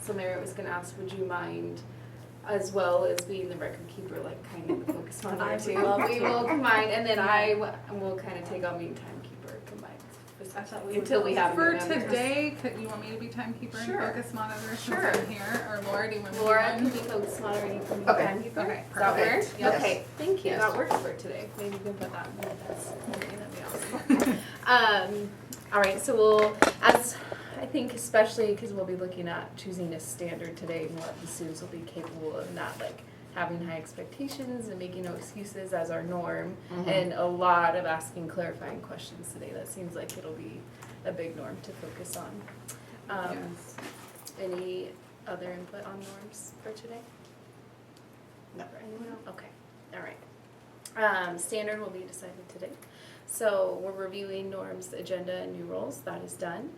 So Merritt was gonna ask, would you mind, as well as being the record keeper, like kind of the focus monitor too? We will combine, and then I will kind of take on being timekeeper combined. Until we have For new members. today, could you want me to be timekeeper and focus monitor since I'm here? Or Laura, do you want me to be Laura one? can be focus monitor and you can be Okay. timekeeper. Okay, Does that work? perfect. Yes. Okay, thank you. Yes. That works for today. Maybe you can put that in the minutes. Okay, that'd be awesome. All right, so we'll, as I think especially because we'll be looking at choosing a standard today and what the students will be capable of, not like having high expectations and making no excuses as our norm, and a lot of asking clarifying questions today. That seems like it'll be a big norm to focus on. Yes. Any other input on norms for today? No. For anyone? Okay, all right. Standard will be decided today. So we're reviewing norms, agenda, and new roles. That is done.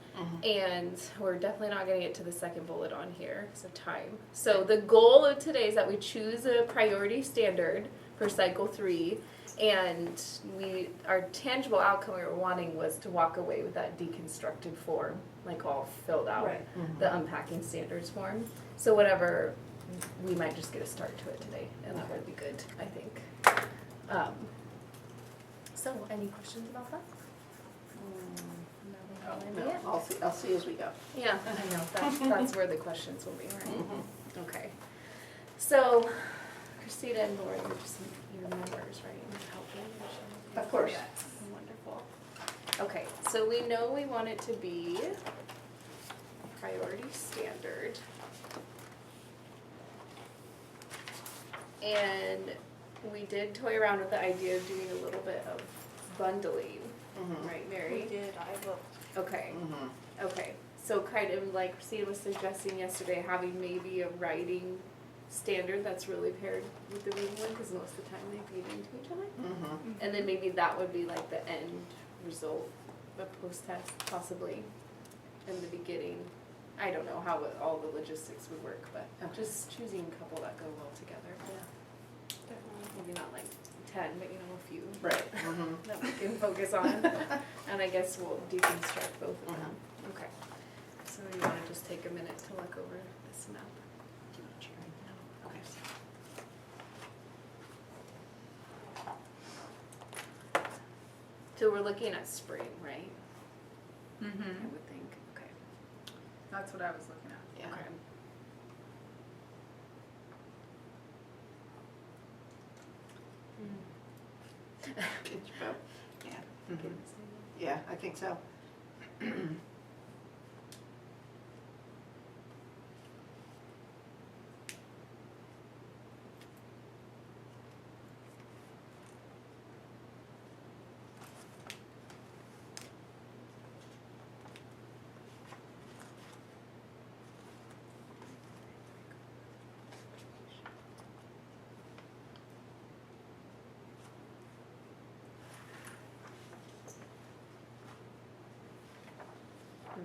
And we're definitely not going to get to the second bullet on here because of time. So the goal of today is that we choose a priority standard for cycle 3. And our tangible outcome we were wanting was to walk away with that deconstructed form, like all filled out, the unpacking standards form. So whatever, we might just get a start to it today, and that would be good, I think. So, any questions about that? No, I'll see as we go. Yeah, I know, that's where the questions will be, right? Okay. So, Christina and Laura, you're just your members, right? And helping. Of course. Yes. Wonderful. Okay, so we know we want it to be a priority standard. And we did toy around with the idea of doing a little bit of bundling, right, Mary? We did, I looked. Okay. Okay, so kind of like Christina was suggesting yesterday, having maybe a writing standard that's really paired with the reading one, because most of the time they feed into each other. And then maybe that would be like the end result, a post-test possibly, in the beginning. I don't know how all the logistics would work, but just choosing a couple that go well together. Maybe not like 10, but you know, a few. Right. That we can focus on. And I guess we'll deconstruct both of them. Okay. So you want to just take a minute to look over this map? Do you want to share? No. Okay. So we're looking at spring, right? I would think. Okay. That's what I was looking at. Yeah. Okay. It's about, yeah, I think so. So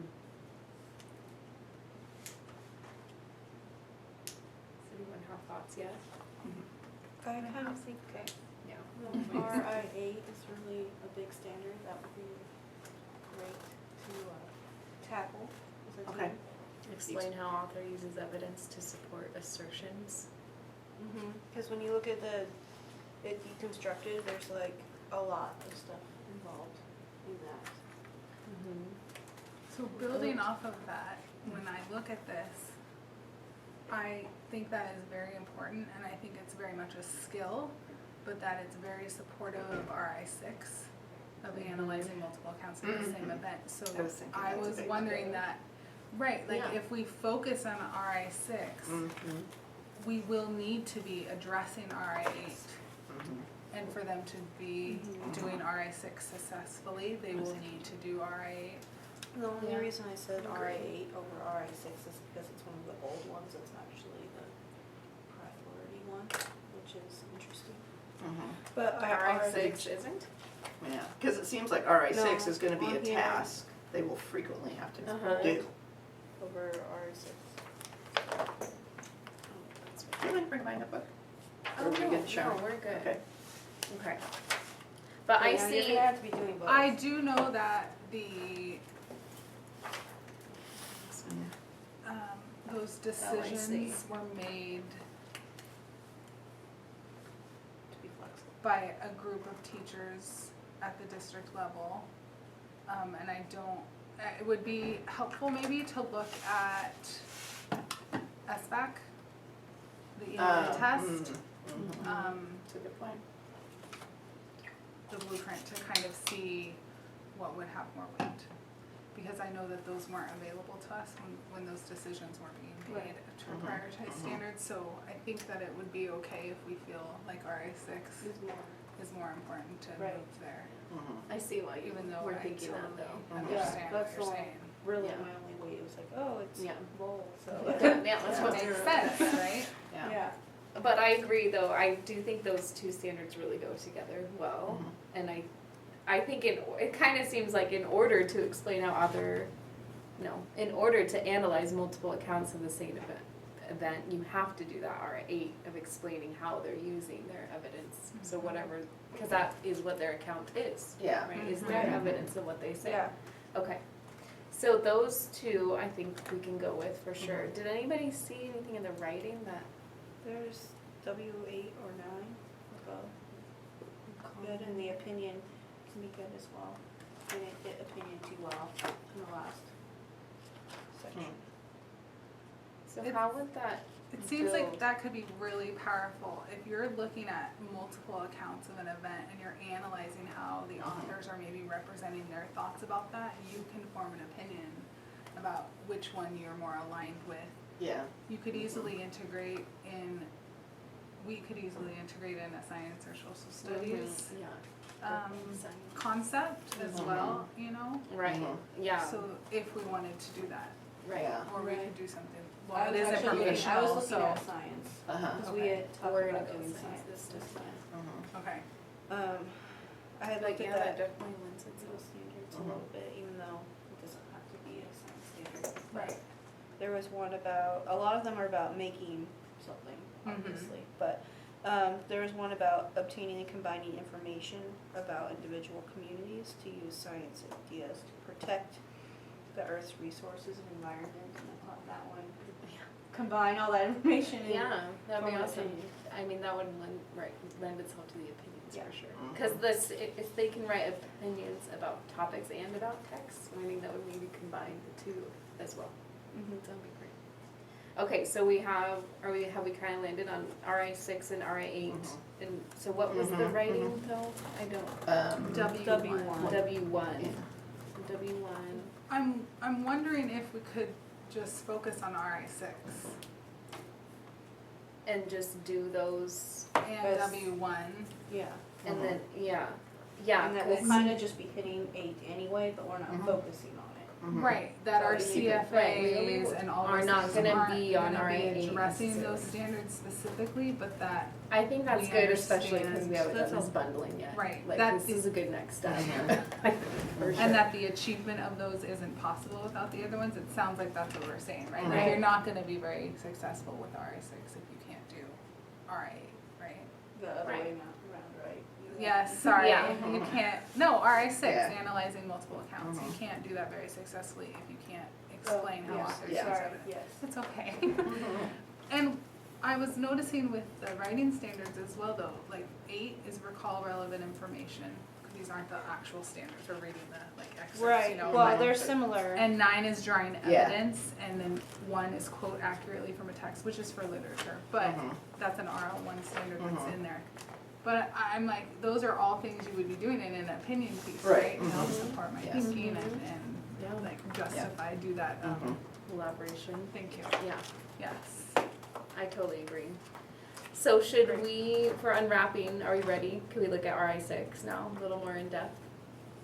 anyone have thoughts yet? I kind of think Yeah. RI8 is really a big standard that would be great to tackle as a Okay. team. Explain how author uses evidence to support assertions. Because when you look at it deconstructed, there's like a lot of stuff involved in that. So building off of that, when I look at this, I think that is very important, and I think it's very much a skill, but that it's very supportive of RI6, of analyzing multiple accounts of the same event. So I was thinking I that's a was big wondering skill. that, right, like Yeah. if we focus on RI6, we will need to be addressing RI8. And for them to be doing RI6 successfully, they will need to do RI8. The only Yeah. reason I said Agreed. RI8 over RI6 is because it's one of the old ones. It's actually the priority one, which is interesting. But RI6 isn't? Yeah, because it seems like RI6 No, is gonna be a on here. task they will frequently have to Uh-huh. do. over RI6. Do you want to bring my notebook? Oh, Or are we no, good, Sharon? no, we're good. Okay. Okay. But I Yeah, you're see, gonna have to be doing both. I do know that the those Oh, I see. decisions were made To be flexible. by a group of teachers at the district level. And I don't, it would be helpful maybe to look at SBAC, the ELA test, That's a good point. the blueprint to kind of see what would have more weight. Because I know that those weren't available to us when those decisions were being made Right. to prioritize standards. So I think that it would be okay if we feel like RA6 Is more. is more important to Right. move there. I see why you Even though were I thinking totally that though. understand what that's you're the saying. Really Yeah. my only weight, it was like, oh, it's Yeah. bowl, so. Yeah, that's what Makes they're- sense, right? Yeah. Yeah. But I agree though, I do think those two standards really go together well. And I think it kind of seems like in order to explain how in order to analyze multiple accounts of the same event, you have to do that R8 of explaining how they're using their evidence. So whatever, because that is what their account is, Yeah. right? Is their Mhm. evidence of what they say. Yeah. Okay. So those two, I think we can go with for sure. Did anybody see anything in the writing that? There's W8 or 9 above. Good, and the opinion can be good as well. I didn't get opinion too well in the last section. So It's- how would that? It seems like build? that could be really powerful if you're looking at multiple accounts of an event and you're analyzing how the authors are maybe representing their thoughts about that. You can form an opinion about which one you're more aligned with. Yeah. You could easily integrate in. We could easily integrate in a science or social studies Yeah. Science. concept as well. You know. Right. Mhm. Yeah. So if we wanted to do that, Right. Yeah. or we Right. could do something. I Well, it was is actually looking- informational, I was looking so at science, because we Okay. had talked We're about gonna doing do science science this time. okay. I had But looked yeah, at that that definitely lends those itself. standards a little bit, even though it doesn't have to be a science standard. Right. There was one about, a lot of them are about making something, obviously, but there was one about obtaining and combining information about individual communities to use science ideas to protect the Earth's resources and environment, and I thought that one could combine all that information and Yeah, that'd be form an awesome. opinion. I mean, that would lend itself to the opinions Yeah. for sure. Mhm. Because if they can write opinions about topics and about text, I think that would maybe combine the two as well. Mhm. That would be great. Okay, so we have we kind of landed on RI6 and RI8, and so what was the Mhm, writing though? I don't. W1. W1. W1. I'm wondering if we could just focus on RI6 And just do those, and As- W1. Yeah. and then yeah, And that will 'cause- kind of just be hitting 8 anyway, but we're not Mhm. focusing on it. Right, that our Right, CFAs and all are those not things gonna aren't be on gonna be RI8 addressing those necessarily. standards specifically, but that, I think that's we good, especially because we haven't understand- done this bundling yet. Right, Like, that this is a good next step. For sure. and that the achievement of those isn't possible without the other ones. It sounds like that's what we're saying, right? Like Right. you're not gonna be very successful with RI6 if you can't do RI8, right? The other Right. way around, right? Yes, sorry, Yeah. you can't, no, RI6, Yeah. analyzing multiple accounts, you Mhm. can't do that very successfully if you can't explain how yes, authors yeah. use Sorry, evidence. yes. It's okay. And I was noticing with the writing standards as well though, like 8 is recall relevant information. These aren't the actual standards, we're reading the like excerpts, you Right, know. well, but- they're similar. And 9 is drawing Yeah. evidence, and then 1 is quote accurately from a text, which is for literature, but Mhm. that's an RL1 standard that's Mhm. in there. But I'm like, those are all things you would be doing in an opinion piece, Right. right? To help Mhm. support my Yes. thinking Yeah. and like justify, do that, Collaboration. thank you, Yeah, yes. I totally agree. So should we, for unwrapping, are we ready? Can we look at RI6 now, a little more in depth?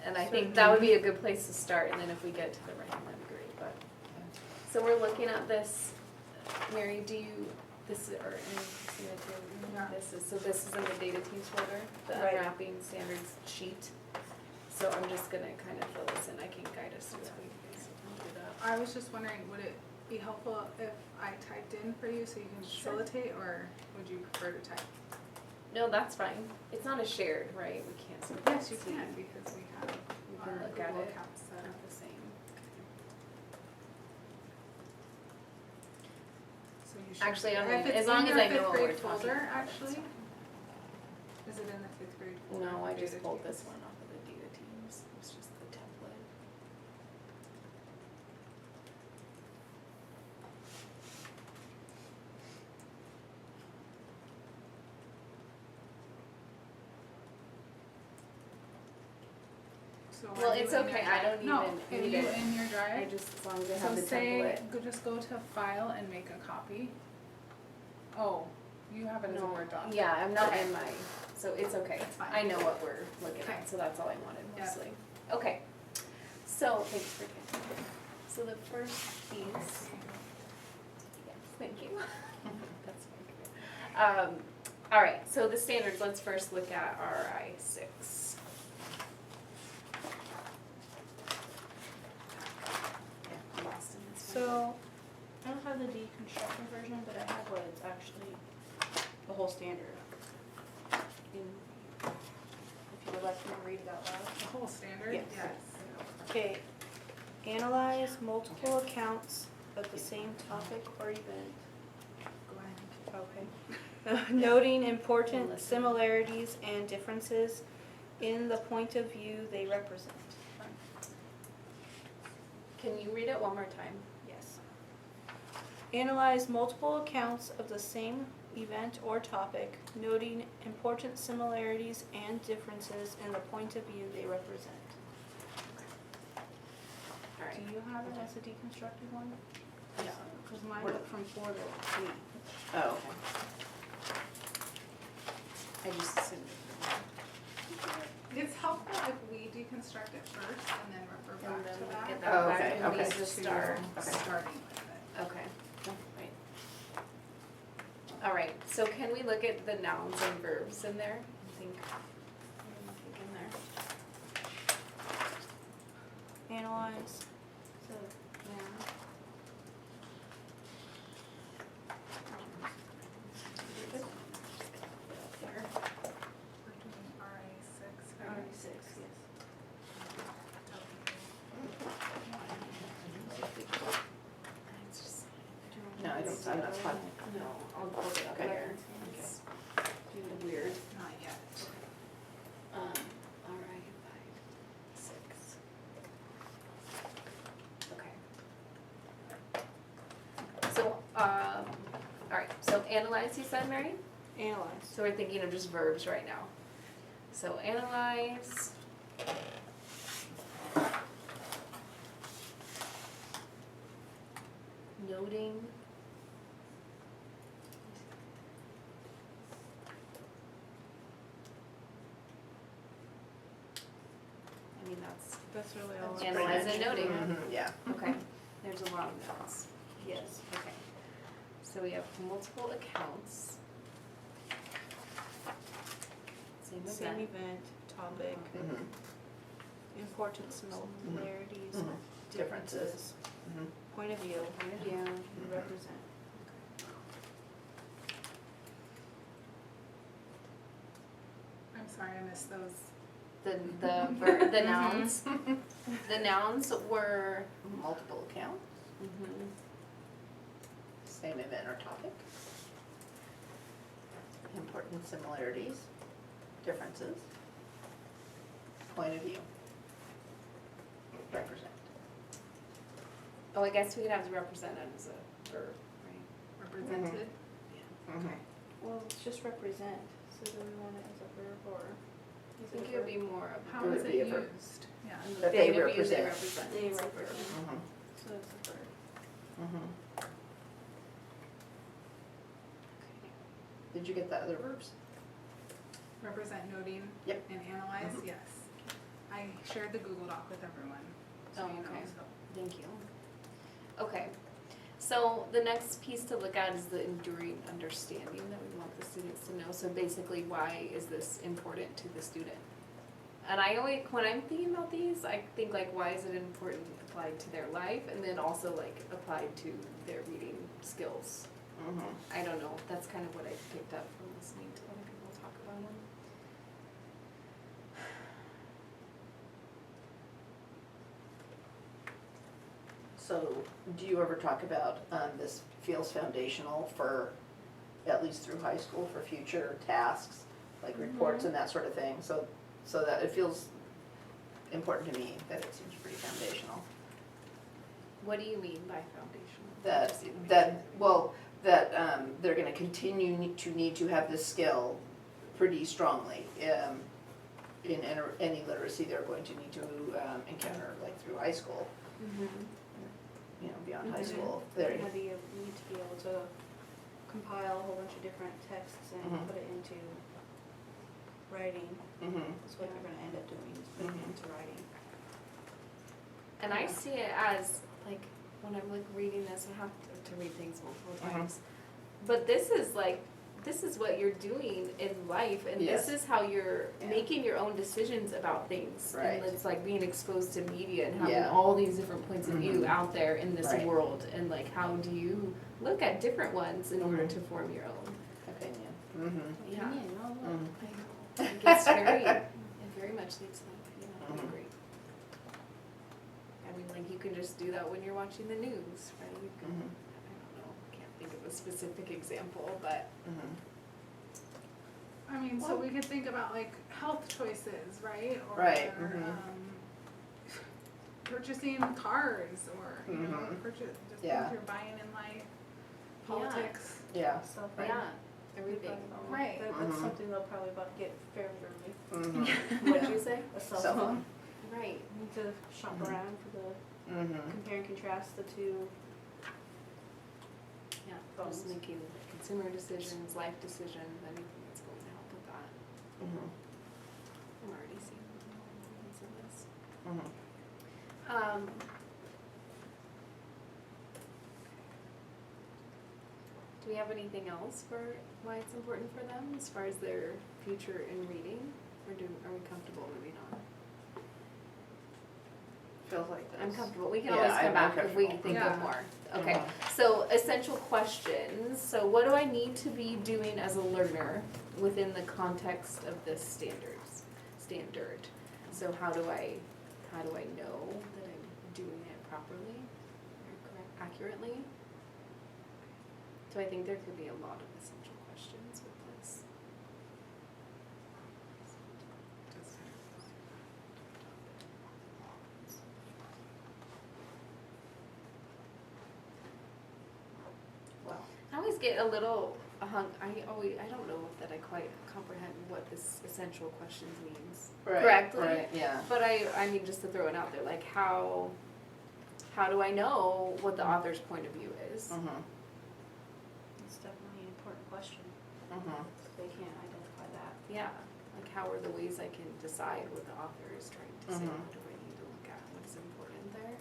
And I think that would be a good place to start, and then if we get to the writing, that'd be great, but. So we're looking at this, Mary, this is, or, Christina, Yeah. so this is in the data teams folder, the Right. unwrapping standards sheet. So I'm just gonna kind of fill this in, I can guide us through that, we can do that. I was just wondering, would it be helpful if I typed in for you so you can Sure. facilitate, or would you prefer to type? No, that's fine, it's not a shared, right, we can't. so Yes, you see. can, because we have We our can look at Google it accounts set up. the same. should. Actually, be. I don't If even- it's as long in as your I know fifth what grade we're talking folder, about, it's actually. fine. Is it in the fifth grade folder? No, I just Data pulled teams? this one off of the data teams. It's just the template. So Well, are you it's in your okay, I drive? don't No, even are need you it. in your drive? I just, as long as I So have the say, template. just go to file and make a copy. Oh, you have it as a No, Word doc. yeah, I'm not Okay. in my, so it's okay. That's fine. I know what we're looking Okay. at, so that's all I wanted Yeah. mostly. Okay, so, thanks for getting that. So the first piece, yes, thank you. That's fine. All right, so the standards, let's first look at RI 6. Yeah, I'm lost in this one. So, I don't have the deconstruction version, but I have what it's actually, the whole standard. If you would like me to read it out loud. The whole standard? Yes. Yes. Okay, analyze multiple accounts of the same topic or event. Go ahead. Okay. Noting important Listen. similarities and differences in the point of view they represent. Can you read it one more time? Yes. Analyze multiple accounts of the same event or topic, noting important similarities and differences in the point of view they represent. All right. Do you have it as a deconstructed one? No. Because mine Where- went from 4 to 8. Oh, okay. I just assumed. It's helpful if we deconstruct it first and then refer And back then to we that. get that Oh, back okay, and we okay. just To start. Okay. starting with it. Okay, right. All right, so can we look at the nouns and verbs in there? I think, in there. Analyze. So, yeah. There. We're doing RA 6, right? RE6, yes. It's just- No, I don't, I'm not fun. No, I'll put it up Okay. there. It's kind of weird. Not yet. All right, 5, 6. Okay. So, all right, so analyze, you said, Mary? Analyze. So we're thinking of just verbs right now. So analyze. Noting. I mean, That's really all. That's I'm Analyze saying. and noting. Mhm, yeah. okay, there's a lot of notes. Yes. Okay. So we have multiple accounts. Same Same event. event, topic, Mhm, important similarities, Mhm. differences, mhm. point of view, Point of view. you represent. I'm sorry, I missed those. The nouns. The nouns were. Multiple account, Mhm. same event or topic. Important similarities, differences. Point of view. Represent. Oh, I guess we could have represented as a verb, right? Represented. Okay. Well, it's just represent, so do we want it as a verb or? I think it would be more of How It is would be it a verb. used? Yeah. That they Point of view, represent. represent. They It's a represent. verb. Mhm, So it's a verb. mhm. Did you get the other verbs? Represent, noting, Yep. and analyze, Mhm. yes. I shared the Google Doc with everyone, so Oh, you know, okay. so. Thank you. Okay, so the next piece to look at is the enduring understanding that we want the students to know. So basically, why is this important to the student? And I always, when I'm thinking about these, I think like, why is it important applied to their life, and then also like applied to their reading skills? Mhm. I don't know, that's kind of what I picked up from listening to other people talk about them. So, do you ever talk about this feels foundational for, at least through high school, for future tasks, like reports and that sort of thing, so that it feels important to me that it seems pretty foundational. What do you mean by foundational? That they're gonna continue to need to have this skill pretty strongly. In any literacy they're going to need to encounter, like through high school, you know, beyond high school. You need to be able to compile a whole bunch of different texts and put it into writing. That's what they're gonna end up doing, is putting it into writing. And I see it as, like, when I'm like reading this, I have to read things multiple times. But this is what you're doing in life, and Yes. this is how you're making your own decisions about things. Right. And it's like being exposed to media and having Yeah. all these different points of view out there in this Right. world, and like how do you look at different ones in order to form your own? Opinion. Yeah. Yeah, no, no. I know. It gets it very much leads to that, you know, I agree. I mean, like, you can just do that when you're watching the news, right? You can, I don't know, can't think of a specific example, but. I mean, so we could think about like health choices, right? Or Right, purchasing cars, or you know, just Yeah. what you're buying in life, politics. Yeah. Stuff Right. Yeah, everything. Right. That's something they'll probably about to get fairly early. What'd you say? A cell Cell phone. Right. Need to shop around for the, compare and contrast the two. Yeah, just making consumer decisions, life decisions, anything that's going to help with that. I'm already seeing things in this. Do we have anything else for why it's important for them as far as their future in reading? Are we comfortable moving on? Feels like this. I'm comfortable. We can Yeah, always come I'm back if we comfortable. think Yeah. of more. Okay, so essential questions. So what do I need to be doing as a learner within the context of this standard? So how do I know that I'm doing it properly or accurately? So I think there could be a lot of essential questions with this. Wow. I always get a little I don't know that I quite comprehend what this essential questions means correctly. Right, yeah. But I mean, just to throw it out there, like how do I know what the author's point of view is? It's definitely an important question. They can't identify that. Yeah, like how are the ways I can decide what the author is trying to say? What do I need to look at? What's important there?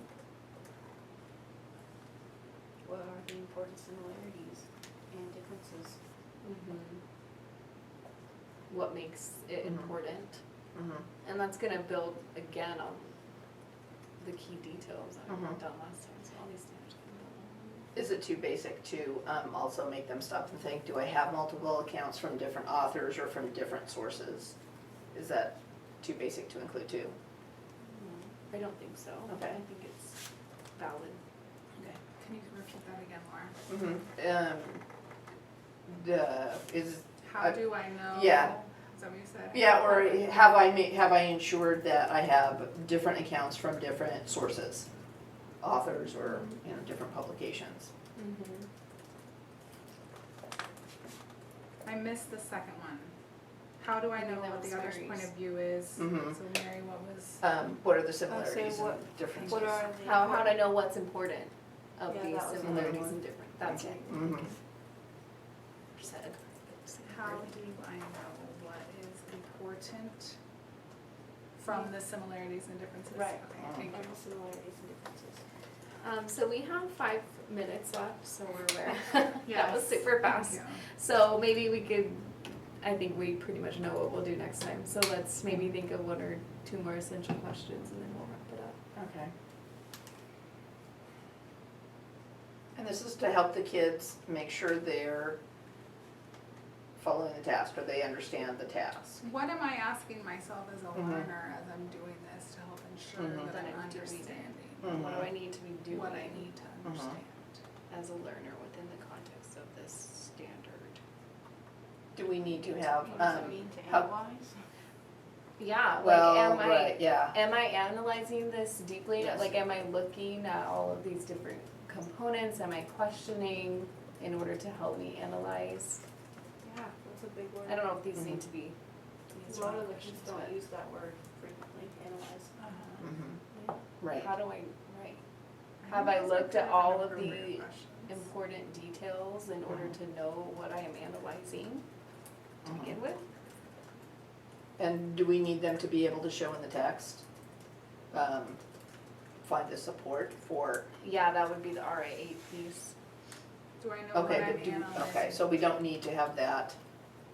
What are the important similarities and differences? What makes it important? And that's gonna build again on the key details that we worked on last time, so all these standards can build on. Is it too basic to also make them stop and think, do I have multiple accounts from different authors or from different sources? Is that too basic to include too? I don't think so. Okay. I think it's valid. Okay. Can you repeat that again, Laura? How do I know? Yeah. Is that what you said? Yeah, or have I ensured that I have different accounts from different sources, authors or, you know, different publications? I missed the second one. How do I know that what was the other's Mary's. point of view is? So Mary, what was? What are the similarities what- and differences? What are the? How do I know what's important of Yeah, these that was the similarities one. and different? That's what said. How do I know what is important from the similarities and differences? Right. Okay, thank Are you. the similarities and differences? So we have 5 minutes left, so we're aware. That was Yes. super fast. Thank you. So maybe we could, I think we pretty much know what we'll do next time. So let's maybe think of 1 or 2 more essential questions and then we'll wrap it up. Okay. And this is to help the kids make sure they're following the task, or they understand the task. What am I asking myself as a Mhm. learner as I'm doing this to help ensure Mhm. that I'm That I'm doing it. understanding What do I need to be doing what I need to understand? as a learner within the do we need to have, What does it mean to how- analyze? Yeah, like well, right, yeah, am I analyzing this deeply? Yes. Like, am I looking at all of these different components? Am I questioning in order to help me analyze? Yeah, that's a big word. I don't know if these Mhm. need to be. A lot of the kids don't use that word frequently, analyze. mhm, right, How do I, right? Have I Those are looked at kind all an of the appropriate questions. important details in order to know what I am analyzing to Mhm. begin with? And do we need them to be able to show in the text? Find the support for, Yeah, that would be the RA8 piece. Do I know what okay, I'm but do, analyzing? okay, so we don't need to have that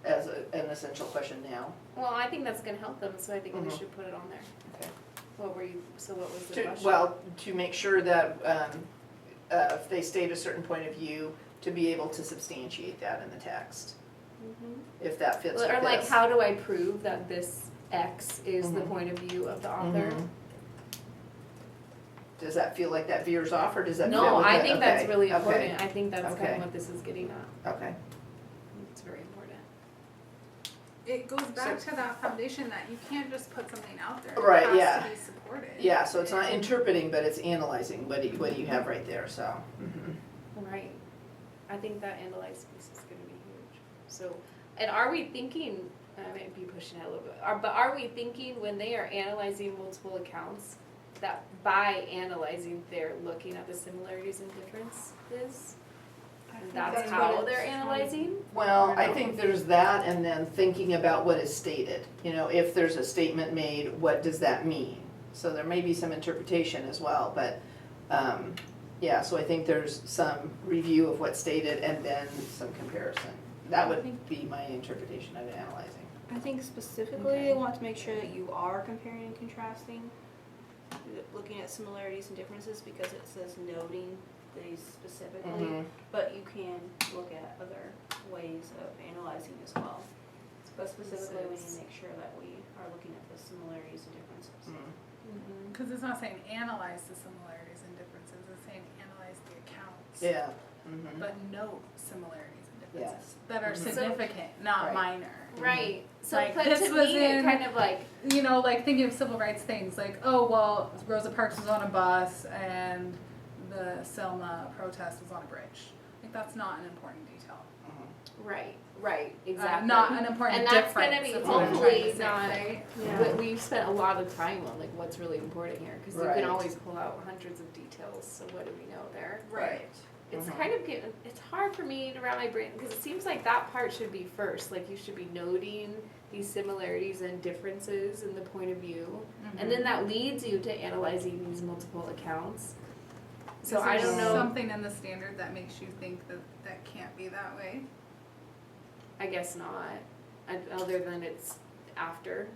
as an essential question now, Well, I think that's gonna help them, so I think we Mhm. should put it on there. okay? What was the To, question? well, to make sure that, if they state a certain point of view, to be able to substantiate that in the text, Mhm. if that fits with this. Or like, how do I prove that this X is the Mhm. point of view of the author? Mhm. Does that feel like that veers off, or does that fit with No, the, I think that's okay, really okay, important. I think that's kind Okay. of what this is getting at. Okay, It's very important. It goes back to that foundation that you can't just put something out there. Right, It yeah. has to be supported. yeah, so it's not interpreting, but it's analyzing what do you have right there, so. Mhm. Right. I think that analyze piece is gonna be huge. So, and are we thinking, I might be pushing it a little bit, but are we thinking when they are analyzing multiple accounts, that by analyzing, they're looking at the similarities and differences? And that's that's how what they're it's analyzing? Well, Or I no? think there's that, and then thinking about what is stated, you know, if there's a statement made, what does that mean? So there may be some interpretation as well, but, yeah, so I think there's some review of what's stated and then some comparison. That would be my interpretation of analyzing. I think specifically Okay. they want to make sure that you are comparing and contrasting, looking at similarities and differences because it says noting these specifically, Mhm. but you can look at other ways of analyzing as well. But specifically we need to make sure that we are looking at the similarities and differences. Mhm. Mhm. Because it's not saying analyze the similarities and differences, it's saying analyze the accounts. Yeah. Mhm. But note similarities and differences Yes. that are Mhm. significant, not Right. minor. Right, so Like, but this to was me, it in- kind of like, You know, like thinking of civil rights things, like, oh, well, Rosa Parks was on a bus and the Selma protest was on a bridge. Like, that's not an important detail. Mhm. right, exactly. Not an important And that's difference. gonna be is what I'm trying to hopefully say, not, right? but we've spent a lot of time on like what's really important here, cause you Right. can always pull out hundreds of details, so what do we know there? Right. It's Mhm. kind of getting, it's hard for me to wrap my brain, because it seems like that part should be first, like you should be noting these similarities and differences in the point of view, and then that leads you to analyzing these multiple accounts. So Is I there don't know, something in the standard that makes you think that that can't be that way? I guess not, other than it's after.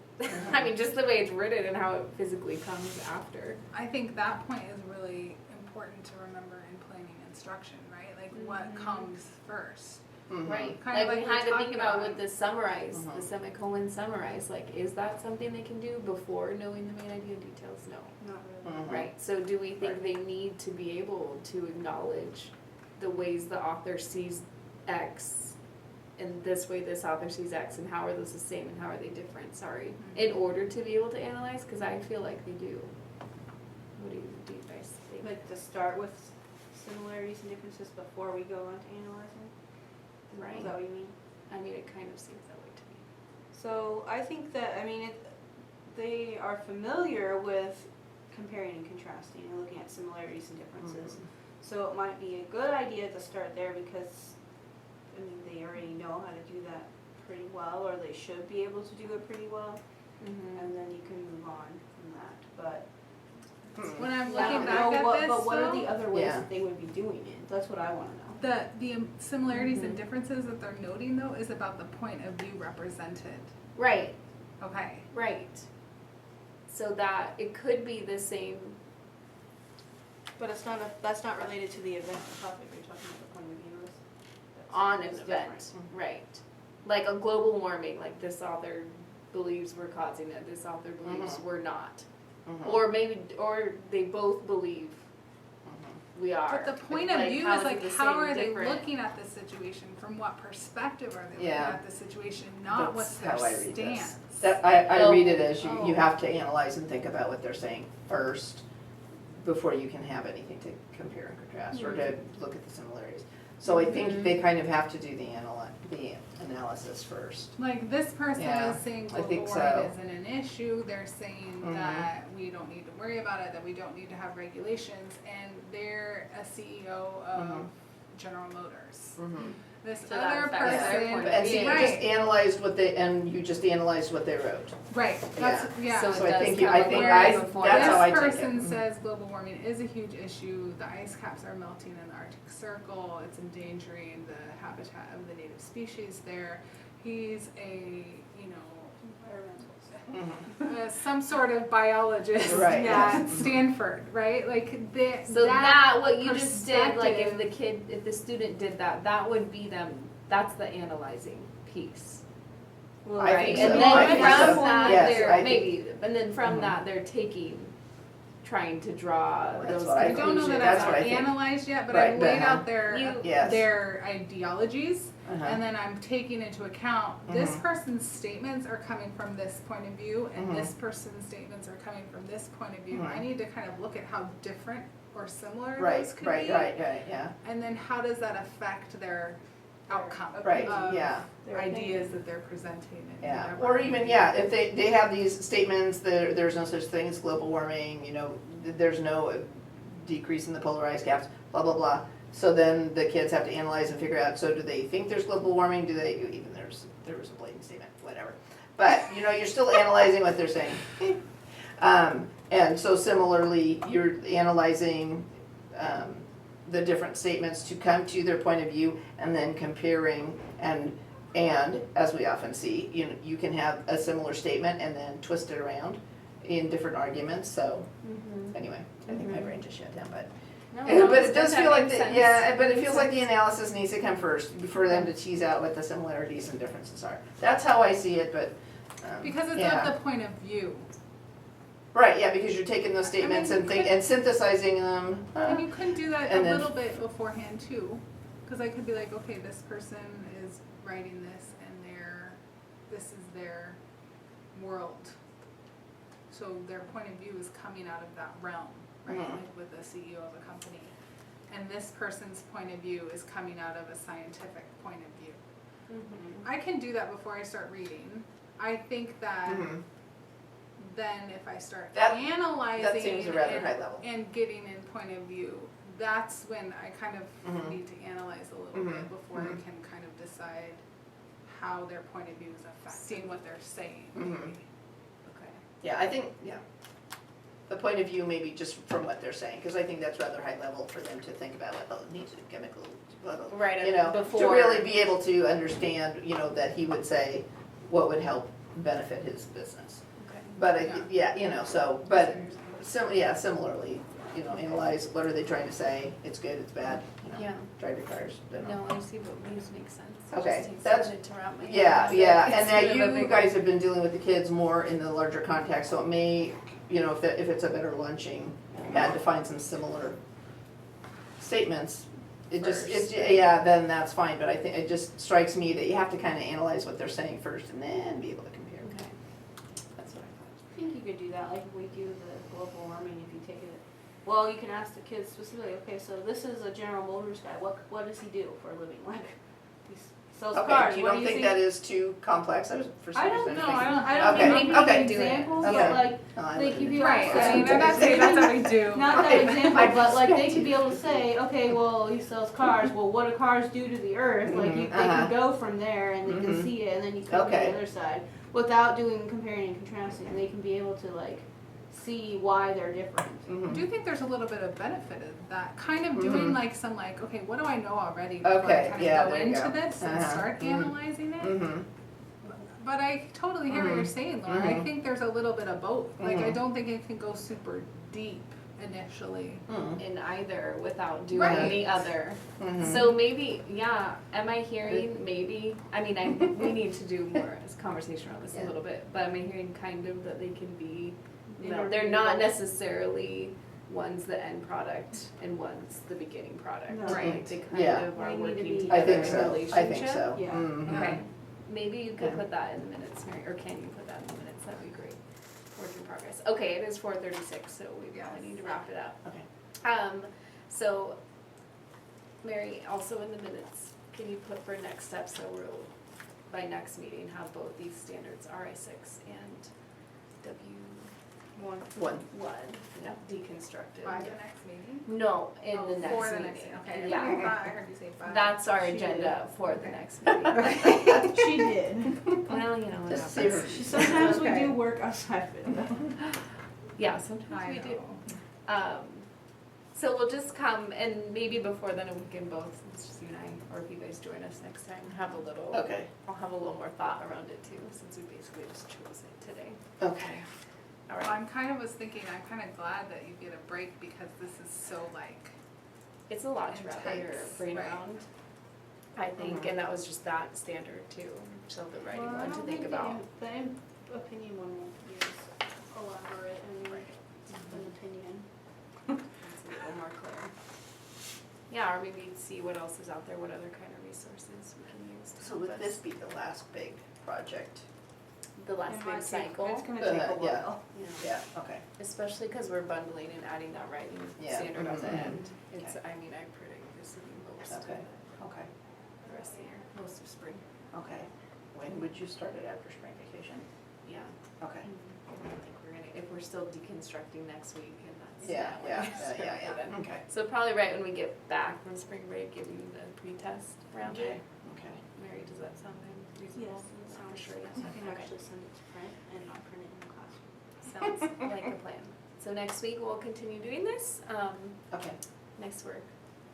I mean, just the way it's written and how it physically comes after. I think that point is really important to remember in planning instruction, right? Like, what comes first? Mhm. Right, Kind of like we like we had to think talked about about. with the summarize, the Mhm. semicolon summarize, like, is that something they can do before knowing the main idea and details? No. Not really. Mhm. Right, so do we think they need to be able to acknowledge the ways the author sees X, and this way this author sees X, and how are those the same and how are they different, in order to be able to analyze, cause I feel like they do. What do you guys think? Like to start with similarities and differences before we go on to analyzing? Right, Is that what you mean? I mean, it kind of seems that way to me. So I think that, I mean, they are familiar with comparing and contrasting and looking at similarities and differences. So it might be a good idea to start there because, I mean, they already know how to do that pretty well, or they should be able to do it pretty well, and then you can move on from that. But Mhm. When I'm I looking don't back know at what, this, but what are the though, other ways Yeah. that they would be doing it? That's what I want to know. the similarities and differences that they're noting, though, is about the point of view represented. Right, Okay. right. So that, it could be the same, But it's not that's not related to the event or topic you're talking about. The point of view is on an it's event, different. right? Like a global warming, like this author believes we're causing it, this author believes we're not. Mhm. Or maybe, or they both believe we are. But the point Like, of view how is it like, the how same, are they different? looking at the situation? From what perspective are they looking Yeah. at the situation? Not That's what's their how I read this. stance. I read it as you Oh. have to analyze and think about what they're saying first before you can have anything to compare and contrast or to look at the similarities. So I think they kind of have to do the analysis first. Like this person Yeah, is saying I global think warming so. isn't an issue. They're saying Mhm. that we don't need to worry about it, that we don't need to have regulations, and they're a CEO of Mhm. General Motors. Mm-hmm. This So that other affects their person, point of And so you Right. just analyzed what they analyzed what they wrote. right? That's yeah. So So it I does think come I up think with I before that's that. how I This take it. person Mhm. says global warming is a huge issue. The ice caps are melting in the Arctic Circle. It's endangering the habitat of the native species there. He's a, you know, Mhm. some sort of biologist Right, at yes. Stanford, right? Like So that what you just did, like if perspective- if the student did that, that would be them, that's the analyzing piece. I Right, think and so. then I think from so. that, Yes, I they're, think- maybe, and then from Mhm. that, they're trying to draw That's those what I I think. don't know that That's I've what I think. analyzed yet, but Right, I've laid uh-huh. out their You- Yes. their ideologies, Uh-huh. and then I'm taking into account this Mhm. person's statements are coming from this point of view, and Mhm. this person's statements are coming from this point of view. Mhm. I need to kind of look at how different or similar Right, those could right, be, right, yeah. and then how does that affect their outcome Right, of yeah. ideas that they're presenting and Yeah, whatever. or even, yeah, if they have these statements, there's no such thing as global warming, you know, there's no decrease in the polar ice caps, blah, blah, blah. So then the kids have to analyze and figure out, so do they think there's global warming, do they, even there was a blatant statement, whatever. But, you know, you're still analyzing what they're saying. And so similarly, you're analyzing, the different statements to come to their point of view and then comparing and as we often see, you can have a similar statement and then twist it around in different arguments, so anyway, I think my brain just shut down, but but it does feel like, but it feels like the analysis needs to come first for them to tease out what the similarities and differences are. That's how I see it, but, Because it's yeah. of the point of view. Right, yeah, because you're taking those statements I mean, and synthesizing them. And you could do that a And then- little bit beforehand too, because I could be like, okay, this person is writing this, and this is their world. So their point of view is coming out of that realm, right? Mhm. Like with the CEO of a company, and this person's point of view is coming out of a scientific point of view. I can do that before I start reading. I think that. Mhm. Then if I start That analyzing seems a rather high level. and getting in point of view, that's when I kind of Mhm. need to analyze a little Mhm. bit before I can kind of decide how their point of view is affecting what they're saying. Mhm. Maybe. Okay. Yeah, I think, the point of view maybe just from what they're saying, because I think that's rather high level for them to think about, like, it needs a chemical, blah, blah, blah. Right, You know, before. to really be able to understand, you know, that he would say what would help benefit his business. Okay. But, Yeah. you know, so, but, similarly, you know, analyze what are they trying to say, it's good, it's bad, you know, Yeah. drive your cars, don't know. No, I see what these make sense. It Okay, just takes a that's- minute to wrap my head Yeah, around it. yeah, It's and now sort of a you big guys have been dealing with the kids more in the larger context, so it may, you know, if it's a better lunching, had to find some similar statements. Then that's fine, but I think it just strikes me that you have to kind of analyze what they're saying first and then be able to compare. Okay. That's what I I think you could do that, like we do the global warming, if you take it, well, you can ask the kids specifically, okay, so this is a General Motors guy, what does he do for a living? Like, he sells thought. cars, Okay, you what do don't you think that is too complex? I was for some I reason don't know, thinking- I don't Okay, think okay. maybe examples, Okay. but like, Oh, I they live give in you a- Right. access. I mean, that's what we do. Not that Okay. example, but like they I- could be able to say, okay, well, he sells cars, well, what do cars do to the earth? Like, they Uh-huh. can go from there and they can Mhm. see it, and then you come to Okay. the other side. Without doing comparing and contrasting, they can be able to like, see why they're different. Mhm. I do think there's a little bit of benefit of that, kind of doing Mhm. like some like, okay, what do I know already before Okay, I kind yeah, of go there you into go. this and Uh-huh. start Mhm. analyzing it. Mhm. But I totally hear what you're Mhm. saying, Laura. I Mhm. think there's a little bit of both. Like, I Mhm. don't think it can go super deep initially. Mhm. in either without doing Right. the other. Mhm. So maybe, am I hearing maybe, I mean, we need to do more conversation around this Yeah. a little bit, but am I hearing kind of that they can be, No. they're not necessarily one's the end product and one's the beginning product. No. Like Right. they Yeah. kind of are They need to working be- together I think in so, relationship. I think so. Yeah. Mhm. Okay, maybe you could Yeah. put that in the minutes, Mary, or can you put that in the minutes, that'd be great. Work in progress. Okay, it is 4:36, so we probably Yes. need to wrap it up. Okay. So, Mary, also in the minutes, can you put for next steps, so we'll, by next meeting, have both these standards, RI6 and One. One. W1 deconstructed? By the next meeting? No, in Oh, the next for the meeting. next, okay. Yeah. I thought I heard you say by. That's our She agenda for the Okay. next meeting. She did. Well, you know what Just happens. see her. Sometimes we Okay. do work outside of it. Yeah, sometimes I we do. know. So we'll just come, and maybe before then we can both, it's just you and I, or if you guys join us next time, have a little, Okay, I'll have a little more thought around it too, since we basically just chose it today. okay. All Well, right, I'm kind of was thinking, I'm kind of glad that you get a break because this is so like, it's a lot to wrap your Intense, brain right. around, I think, and that was just that standard too, so the writing Well, I one to don't think think about. The opinion one won't be as elaborate and an opinion. It's a little more clear. Yeah, or maybe see what else is out there, what other kind of resources we can use to So help would us. this be the last big project? The last it big might take- cycle. It's gonna take a Yeah. while. Yeah, okay. Especially because we're bundling and adding that writing Yeah. standard at the Mhm. end. It's, Okay. I mean, I predict this will be most of Okay, the okay, rest of the year, most of spring. okay. When would you start it after spring vacation? Yeah. Okay. I don't think we're gonna, if we're still deconstructing next week and that's. Yeah, not when yeah, we yeah, start, yeah, then- okay. So probably right when we get back from spring break, give you the pre-test round. Okay, okay. Mary, does that sound reasonable? Yes, For sounds sure, yes. I can Okay. actually send it to print and not print it in the classroom. Sounds like a plan. So next week we'll continue doing this. Okay. Nice work.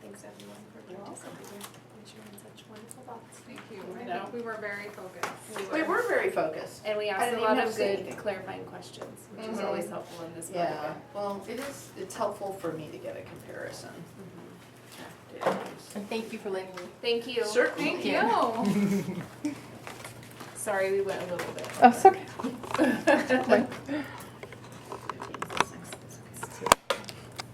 Thanks everyone for You're welcome. participating and sharing such wonderful thoughts. Thank you. I I know. think we were very focused. We were very focused. And we I asked a didn't lot even of have to say good anything. clarifying questions, which is Mhm. always helpful in this part of Yeah, it. well, it's helpful for me to get a comparison. Mhm. And thank you for letting me. Thank you. Certainly. Thank you. Sorry we went a little bit. Oh, it's okay.